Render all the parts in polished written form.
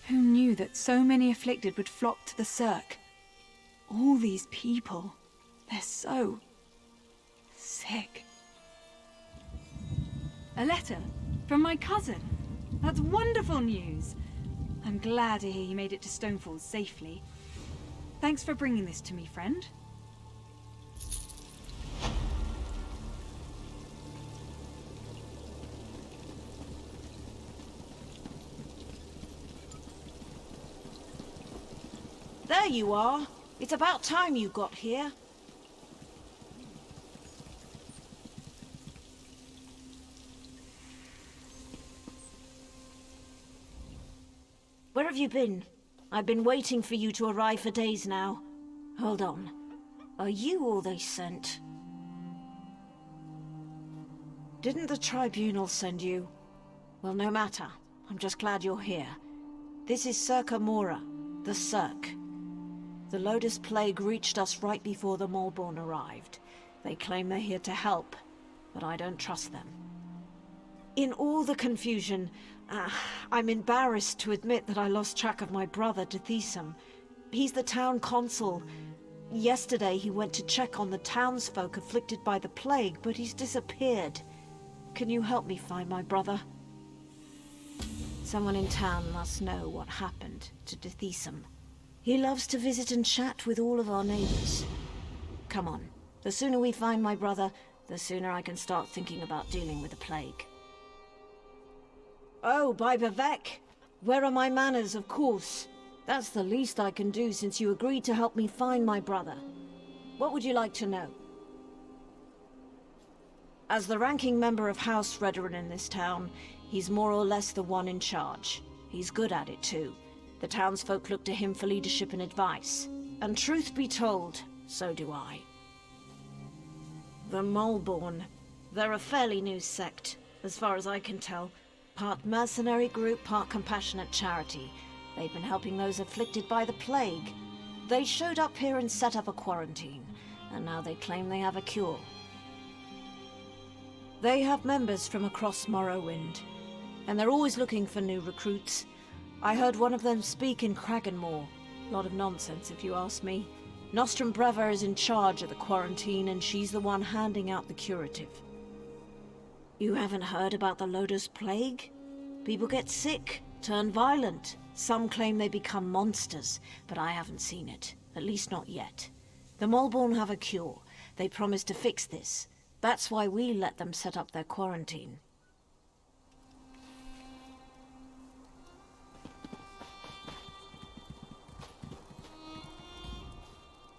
Who knew that so many afflicted would flock to the Cirque? All these people, they're so sick. A letter from my cousin. That's wonderful news. I'm glad to hear he made it to Stonefalls safely. Thanks for bringing this to me, friend. There you are. It's about time you got here. have you been? I've been waiting for you to arrive for days now. Hold on. Are you all they sent? Didn't the Tribunal send you? Well, no matter. I'm just glad you're here. This is Circa Mora, the Cirque. The Lotus Plague reached us right before the Malborn arrived. They claim they're here to help, but I don't trust them. In all the confusion, I'm embarrassed to admit that I lost track of my brother, Deshaan. He's the town consul. Yesterday he went to check on the townsfolk afflicted by the plague, but he's disappeared. Can you help me find my brother? Someone in town must know what happened to Deshaan. He loves to visit and chat with all of our neighbors. Come on. The sooner we find my brother, the sooner I can start thinking about dealing with the plague. Oh, by Bavek! Where are my manners, of course? That's the least I can do since you agreed to help me find my brother. What would you like to know? As the ranking member of House Redoran in this town, he's more or less the one in charge. He's good at it too. The townsfolk look to him for leadership and advice. And truth be told, so do I. The Malborn. They're a fairly new sect, as far as I can tell. Part mercenary group, part compassionate charity. They've been helping those afflicted by the plague. They showed up here and set up a quarantine, and now they claim they have a cure. They have members from across Morrowind, and they're always looking for new recruits. I heard one of them speak in Kraganmore. A lot of nonsense, if you ask me. Nostrum Breva is in charge of the quarantine, and she's the one handing out the curative. You haven't heard about the Lotus Plague? People get sick, turn violent. Some claim they become monsters, but I haven't seen it. At least not yet. The Malborn have a cure. They promised to fix this. That's why we let them set up their quarantine.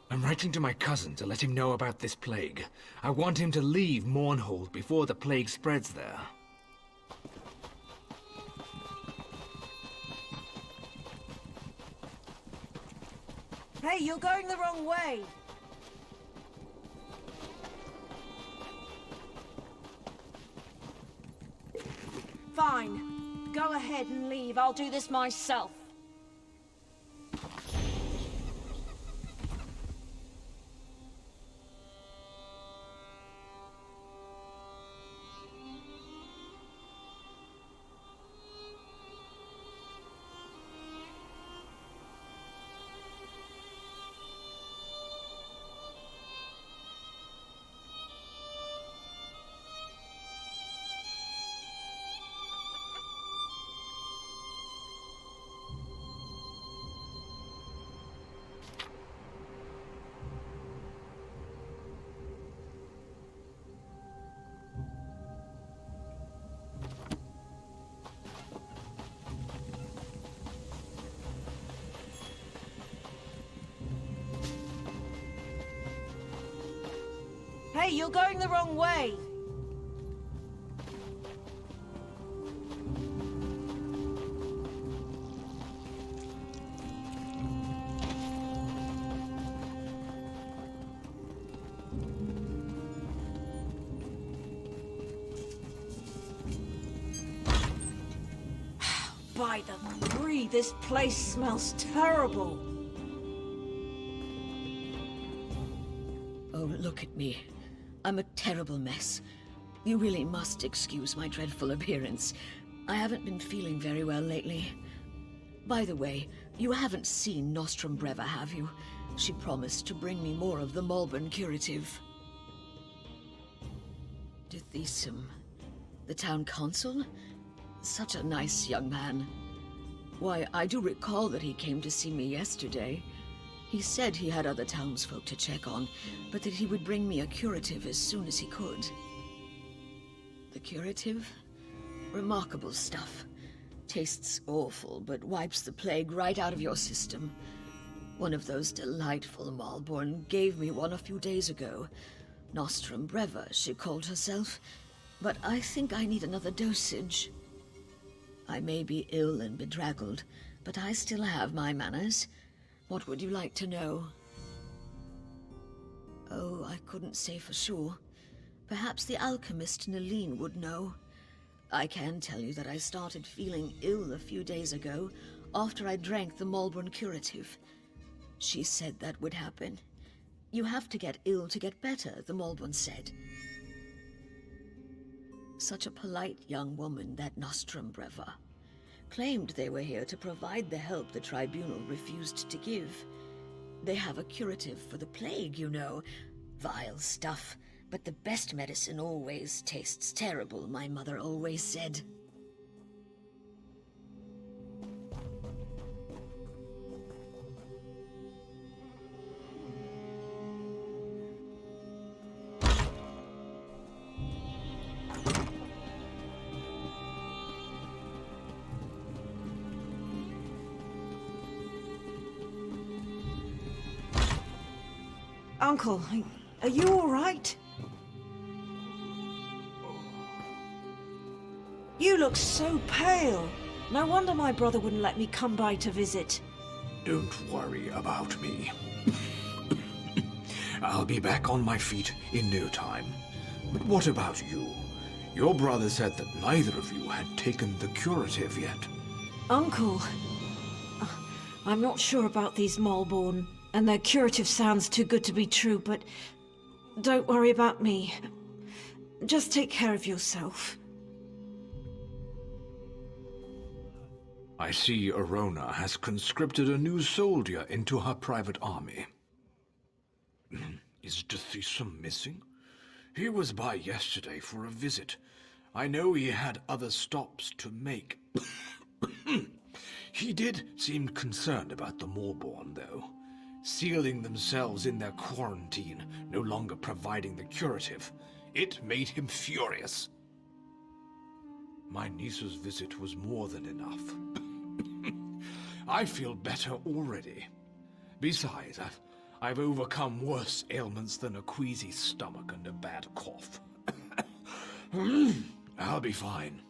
I'm writing to my cousin to let him know about this plague. I want him to leave Mournhold before the plague spreads there. Hey, you're going the wrong way! Fine. Go ahead and leave. I'll do this myself. Hey, you're going the wrong way! By the tree, this place smells terrible! Oh, look at me. I'm a terrible mess. You really must excuse my dreadful appearance. I haven't been feeling very well lately. By the way, you haven't seen Nostrum Breva, have you? She promised to bring me more of the Malborn curative. Deshaan, the town consul? Such a nice young man. Why, I do recall that he came to see me yesterday. He said he had other townsfolk to check on, but that he would bring me a curative as soon as he could. The curative? Remarkable stuff. Tastes awful, but wipes the plague right out of your system. One of those delightful Malborn gave me one a few days ago. Nostrum Breva, she called herself. But I think I need another dosage. I may be ill and bedraggled, but I still have my manners. What would you like to know? Oh, I couldn't say for sure. Perhaps the alchemist Nalene would know. I can tell you that I started feeling ill a few days ago after I drank the Malborn curative. She said that would happen. You have to get ill to get better, the Malborn said. Such a polite young woman, that Nostrum Breva. Claimed they were here to provide the help the tribunal refused to give. They have a curative for the plague, you know. Vile stuff, but the best medicine always tastes terrible, my mother always said. Uncle, are you all right? You look so pale. No wonder my brother wouldn't let me come by to visit. Don't worry about me. I'll be back on my feet in no time. But what about you? Your brother said that neither of you had taken the curative yet. Uncle, I'm not sure about these Malborn, and their curative sounds too good to be true, but don't worry about me. Just take care of yourself. I see Arona has conscripted a new soldier into her private army. Is Deshaan missing? He was by yesterday for a visit. I know he had other stops to make. He did seem concerned about the Malborn, though. Sealing themselves in their quarantine, no longer providing the curative. It made him furious. My niece's visit was more than enough. I feel better already. Besides, I've overcome worse ailments than a queasy stomach and a bad cough. I'll be fine.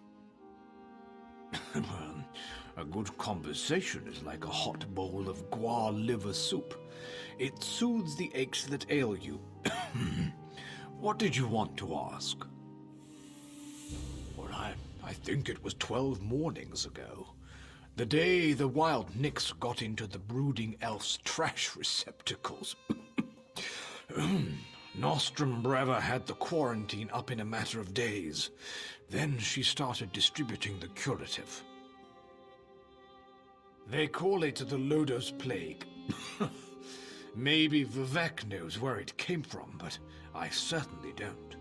Well, a good conversation is like a hot bowl of guar liver soup. It soothes the aches that ail you. What did you want to ask? Well, I think it was 12 mornings ago. The day the wild Nix got into the brooding elf's trash receptacles. Nostrum Breva had the quarantine up in a matter of days. Then she started distributing the curative. They call it the Lodos Plague. Maybe Vivek knows where it came from, but I certainly don't.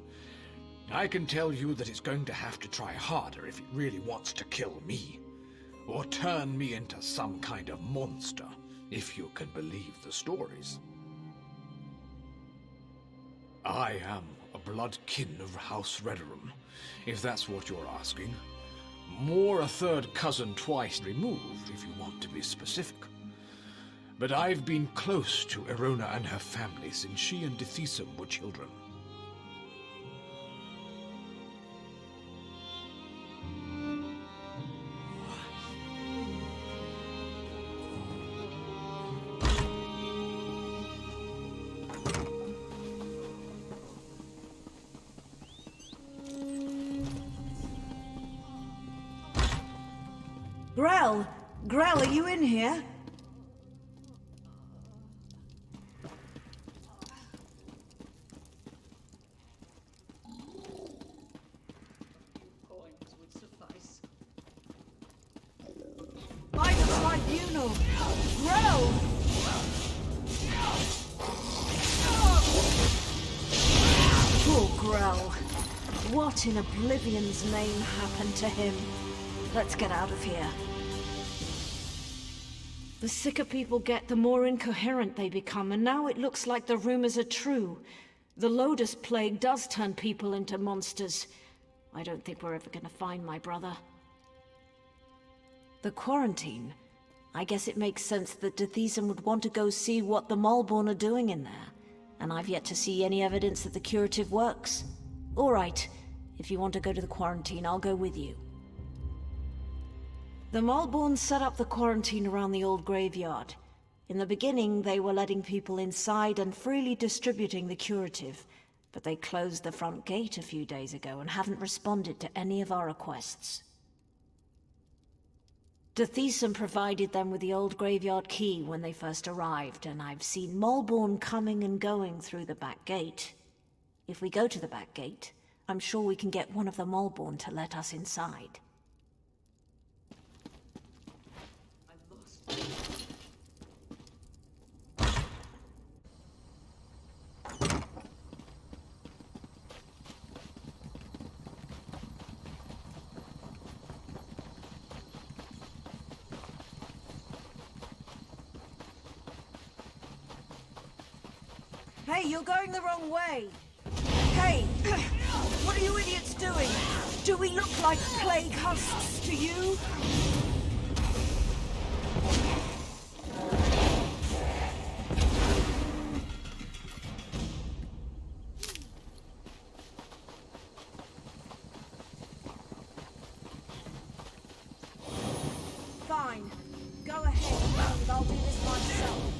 I can tell you that it's going to have to try harder if it really wants to kill me. Or turn me into some kind of monster, if you can believe the stories. I am a blood kin of House Redorum, if that's what you're asking. More a third cousin twice removed, if you want to be specific. But I've been close to Arona and her family since she and Deshaan were children. Grell, are you in here? By the tribunal! Grell! Poor Grell. What in Oblivion's name happened to him? Let's get out of here. The sicker people get, the more incoherent they become, and now it looks like the rumors are true. The Lotus Plague does turn people into monsters. I don't think we're ever gonna find my brother. The quarantine? I guess it makes sense that Deshaan would want to go see what the Malborn are doing in there. And I've yet to see any evidence that the curative works. All right, if you want to go to the quarantine, I'll go with you. The Mulborn set up the quarantine around the old graveyard. In the beginning, they were letting people inside and freely distributing the curative, but they closed the front gate a few days ago and haven't responded to any of our requests. Deshaan provided them with the old graveyard key when they first arrived, and I've seen Mulborn coming and going through the back gate. If we go to the back gate, I'm sure we can get one of the Mulborn to let us inside. Hey, you're going the wrong way! Hey! What are you idiots doing? Do we look like plague husks to you? Fine. Go ahead, and I'll do this myself.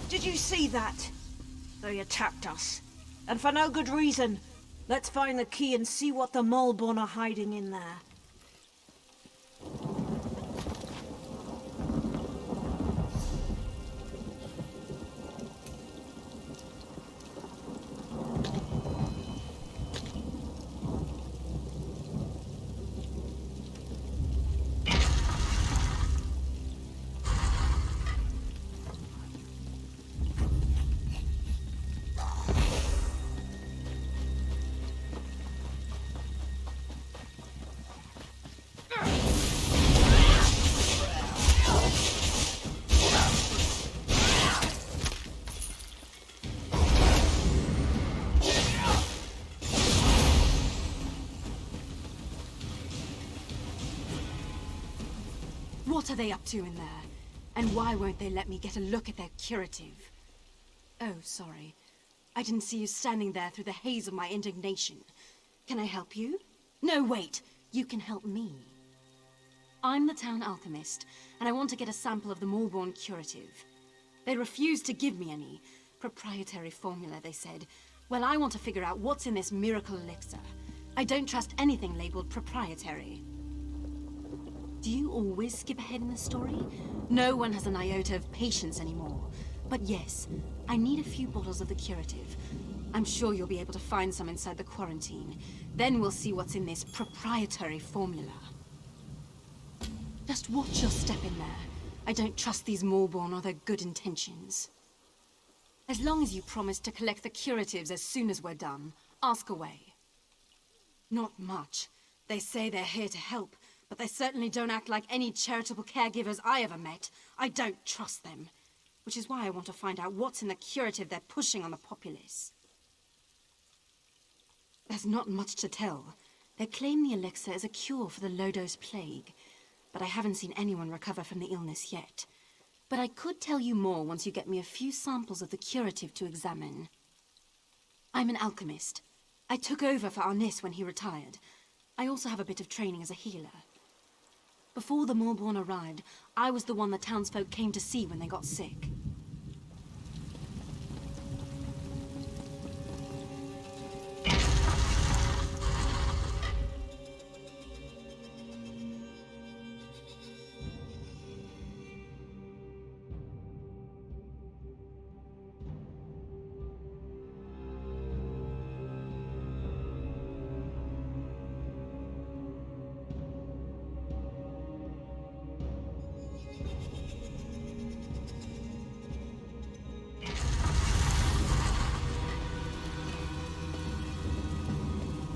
Did you see that? They attacked us. And for no good reason. Let's find the key and see what the Mulborn are hiding in there. What are they up to in there? And why won't they let me get a look at their curative? Oh, sorry. I didn't see you standing there through the haze of my indignation. Can I help you? No, wait. You can help me. I'm the town alchemist, and I want to get a sample of the Moorborn curative. They refused to give me any. Proprietary formula, they said. Well, I want to figure out what's in this miracle elixir. I don't trust anything labeled proprietary. Do you always skip ahead in the story? No one has an iota of patience anymore. But yes, I need a few bottles of the curative. I'm sure you'll be able to find some inside the quarantine. Then we'll see what's in this proprietary formula. Just watch your step in there. I don't trust these Moorborn or their good intentions. As long as you promise to collect the curatives as soon as we're done, ask away. Not much. They say they're here to help, but they certainly don't act like any charitable caregivers I ever met. I don't trust them. Which is why I want to find out what's in the curative they're pushing on the populace. There's not much to tell. They claim the elixir is a cure for the low-dose plague, but I haven't seen anyone recover from the illness yet. But I could tell you more once you get me a few samples of the curative to examine. I'm an alchemist. I took over for Arnis when he retired. I also have a bit of training as a healer. Before the Moorborn arrived, I was the one the townsfolk came to see when they got sick.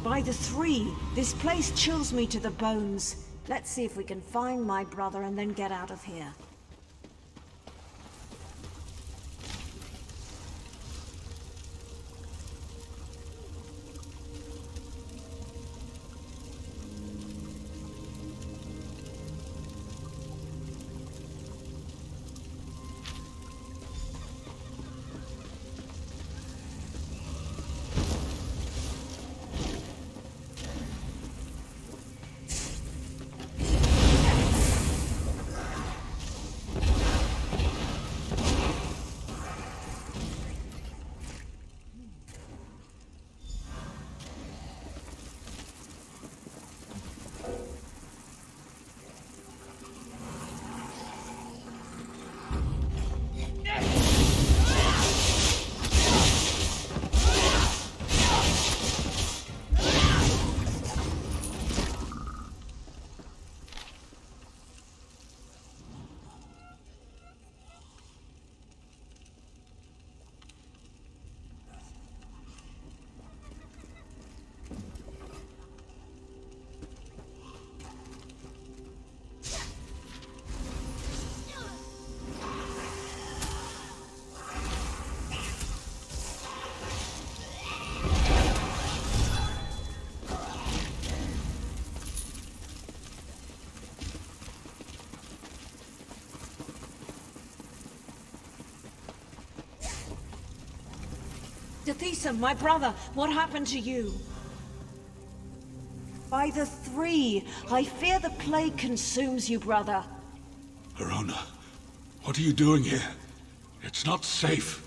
By the three, this place chills me to the bones. Let's see if we can find my brother and then get out of here. Deshaan, my brother, what happened to you? By the three, I fear the plague consumes you, brother. Arona, what are you doing here? It's not safe.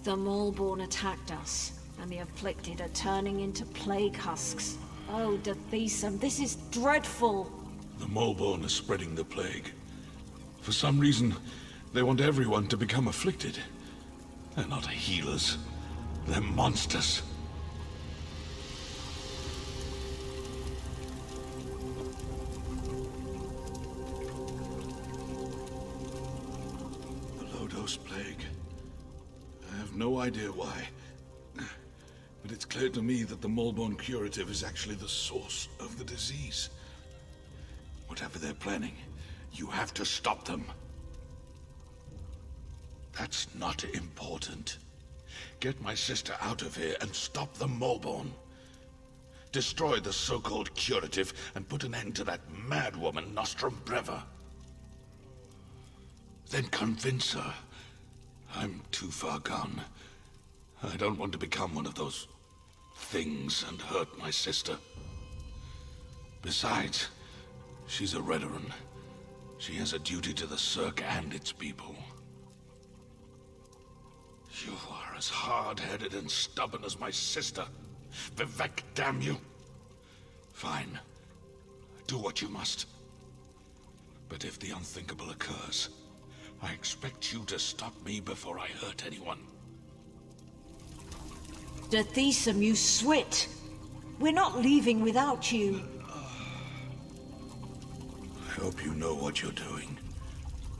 The Moorborn attacked us, and the afflicted are turning into plague husks. Oh, Deshaan, this is dreadful. The Moorborn are spreading the plague. For some reason, they want everyone to become afflicted. They're not healers. They're monsters. The low-dose plague. I have no idea why. But it's clear to me that the Moorborn curative is actually the source of the disease. Whatever they're planning, you have to stop them. That's not important. Get my sister out of here and stop the Moorborn. Destroy the so-called curative and put an end to that mad woman, Nostrum Breva. Then convince her. I'm too far gone. I don't want to become one of those things and hurt my sister. Besides, she's a Redoran. She has a duty to the Cirque and its people. You are as hard-headed and stubborn as my sister. Vivek, damn you. Fine. Do what you must. But if the unthinkable occurs, I expect you to stop me before I hurt anyone. Deshaan, you swit! We're not leaving without you. I hope you know what you're doing.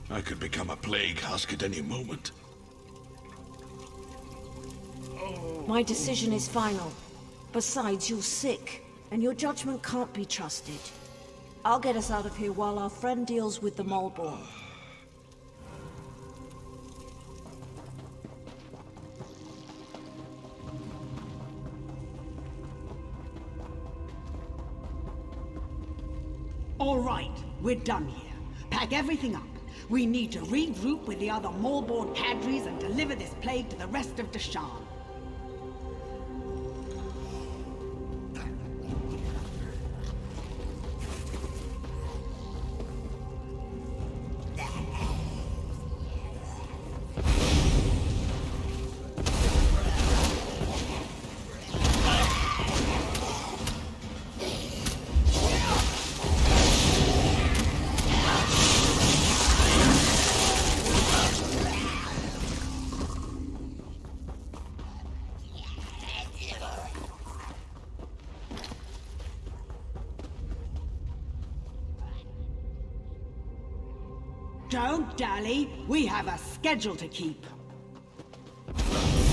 I could become a plague husk at any moment. My decision is final. Besides, you're sick, and your judgment can't be trusted. I'll get us out of here while our friend deals with the Moleborn. All right, we're done here. Pack everything up. We need to regroup with the other Moleborn cadres and deliver this plague to the rest of Deshaan. Don't dally. We have a schedule to keep.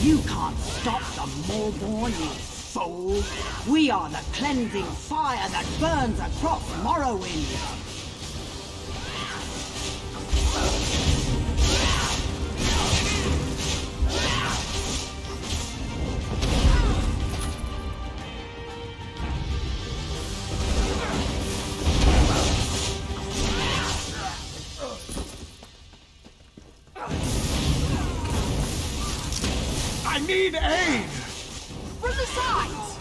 You can't stop the Moleborn, you fool. We are the cleansing fire that burns across Morrowind. I need aid! From the sides!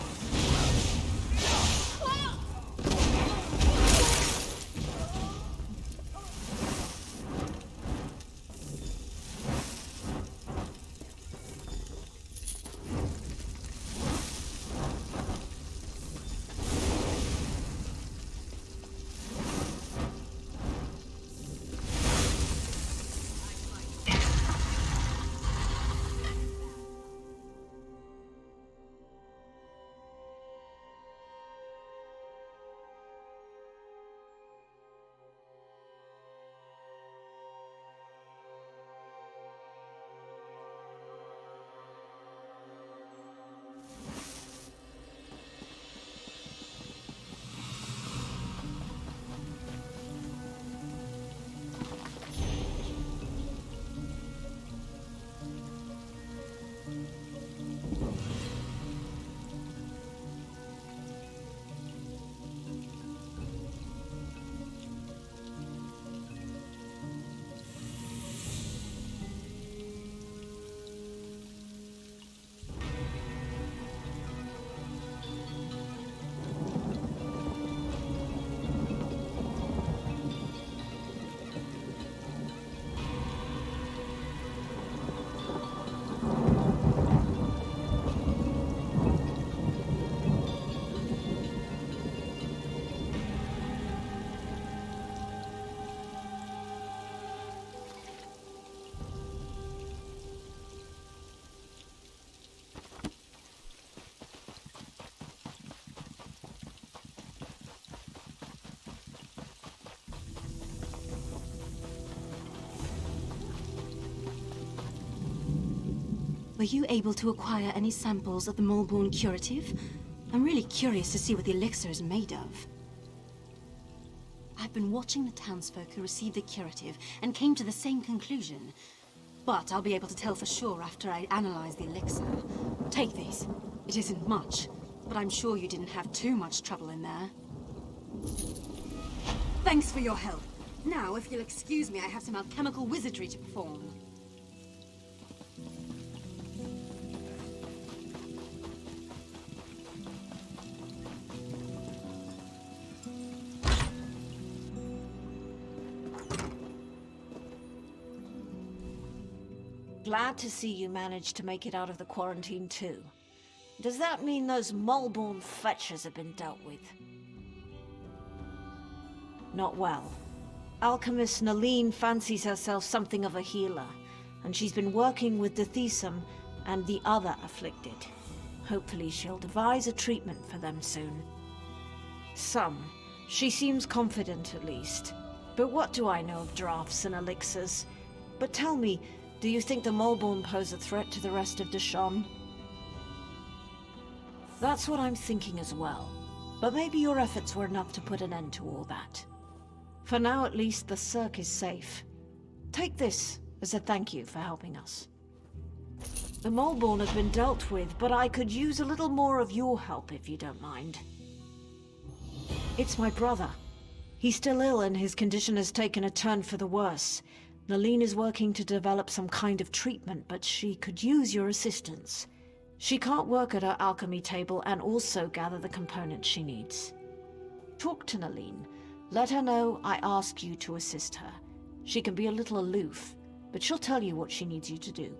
Were you able to acquire any samples of the Moleborn curative? I'm really curious to see what the elixir is made of. I've been watching the townsfolk who received the curative and came to the same conclusion. But I'll be able to tell for sure after I analyze the elixir. Take these. It isn't much, but I'm sure you didn't have too much trouble in there. Thanks for your help. Now, if you'll excuse me, I have some alchemical wizardry to perform. Glad to see you managed to make it out of the quarantine too. Does that mean those Mulborn fetchers have been dealt with? Not well. Alchemist Naline fancies herself something of a healer, and she's been working with Dethisum and the other afflicted. Hopefully she'll devise a treatment for them soon. Some. She seems confident at least. But what do I know of drafts and elixirs? But tell me, do you think the Mulborn pose a threat to the rest of Deshaan? That's what I'm thinking as well. But maybe your efforts were enough to put an end to all that. For now, at least, the Cirque is safe. Take this as a thank you for helping us. The Mulborn have been dealt with, but I could use a little more of your help if you don't mind. It's my brother. He's still ill and his condition has taken a turn for the worse. Naline is working to develop some kind of treatment, but she could use your assistance. She can't work at her alchemy table and also gather the components she needs. Talk to Naline. Let her know I ask you to assist her. She can be a little aloof, but she'll tell you what she needs you to do.